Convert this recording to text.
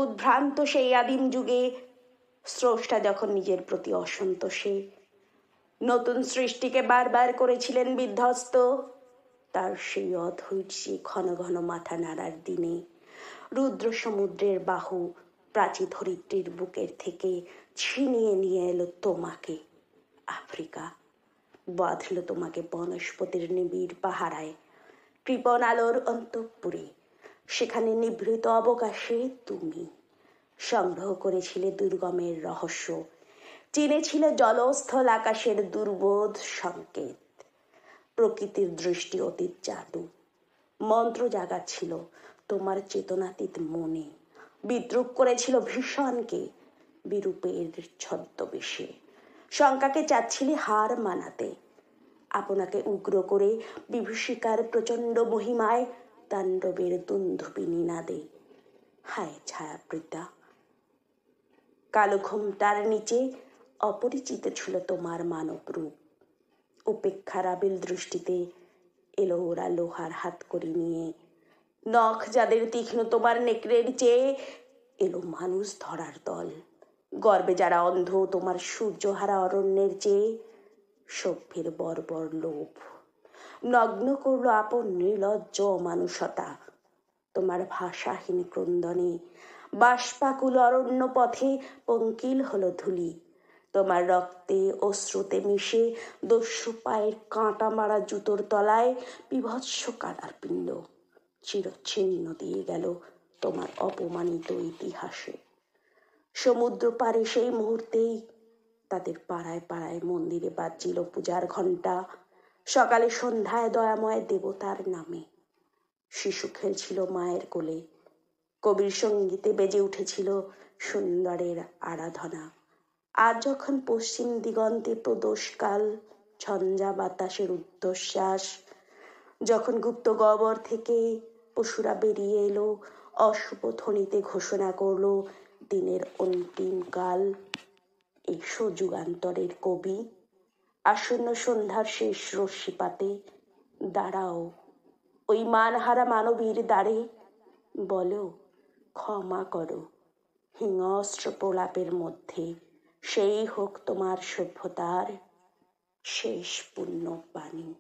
উদ্ভ্রান্ত সেই আদিম যুগে স্রষ্টা যখন নিজের প্রতি অসন্তোষে নতুন সৃষ্টিকে বারবার করেছিলেন বিধ্বস্ত, তার সেই অধৈর্যে ঘন ঘন মাথা নাড়ার দিনে রুদ্র সমুদ্রের বাহু প্রাচী ধরিত্রীর বুকের থেকে ছিনিয়ে নিয়ে এলো তোমাকে আফ্রিকা, বাঁধল তোমাকে বনস্পতির নিবিড় পাহারায়, কৃপণ আলোর অন্তঃপুরে। সেখানে নিভৃত অবকাশে তুমি সংগ্রহ করেছিলে দুর্গমের রহস্য, চিনেছিলে জলস্থল আকাশের দুর্বোধ সংকেত। প্রকৃতির দৃষ্টি অতীত জাদু মন্ত্র জাগাচ্ছিল তোমার চেতনাতীত মনে, বিদ্রুপ করেছিল ভীষণকে বিরূপের ছদ্মবেশে। শঙ্কাকে চাচ্ছিলে হার মানাতে, আপনাকে উগ্র করে বিভীষিকার প্রচণ্ড মহিমায় তাণ্ডবের দুন্ধুবি নিনাদে। হায় ছায়াবৃতা, কালো ঘোমটার নিচে অপরিচিত ছিল তোমার মানব রূপ। উপেক্ষার আবিল দৃষ্টিতে এলো ওরা লোহার হাত করে নিয়ে, নখ যাদের তীক্ষ্ণ তোমার নেকড়ের চেয়ে, এলো মানুষ ধরার দল। গর্বে যারা অন্ধ তোমার সূর্যহারা অরণ্যের চেয়ে, সভ্যের বর্বর লোভ নগ্ন করলো আপন নির্লজ্জ মানুষতা। তোমার ভাষাহীন ক্রন্দনে বাষ্পাকুল অরণ্য পথে পঙ্কিল হলো ধূলি। তোমার রক্তে অশ্রুতে মিশে দস্যু পায়ের কাঁটা মারা জুতোর তলায় বিভৎস কাদার পিণ্ড চিরচ্ছিন্ন দিয়ে গেল তোমার অপমানিত ইতিহাসে। সমুদ্র পারে সেই মুহূর্তেই তাদের পাড়ায় পাড়ায় মন্দিরে বাজছিল পূজার ঘণ্টা। সকালে সন্ধ্যায় দয়াময় দেবতার নামে শিশু খেলছিল মায়ের কোলে, কবির সঙ্গীতে বেজে উঠেছিল সুন্দরের আরাধনা। আর যখন পশ্চিম দিগন্তে প্রদোষকাল, ঝঞ্ঝা বাতাসের উদ্ধশ্বাস, যখন গুপ্ত গহ্বর থেকে পশুরা বেরিয়ে এলো অশুভ ধ্বনিতে ঘোষণা করলো দিনের অন্তিম কাল, এসো যুগান্তরের কবি, আসন্ন সন্ধ্যার শেষ রশ্মিপাতে দাঁড়াও ওই মানহারা মানবীর দ্বারে, বলো ক্ষমা করো হিংস্র প্রলাপের মধ্যে সেই হোক তোমার সভ্যতার শেষ পুণ্য বাণী।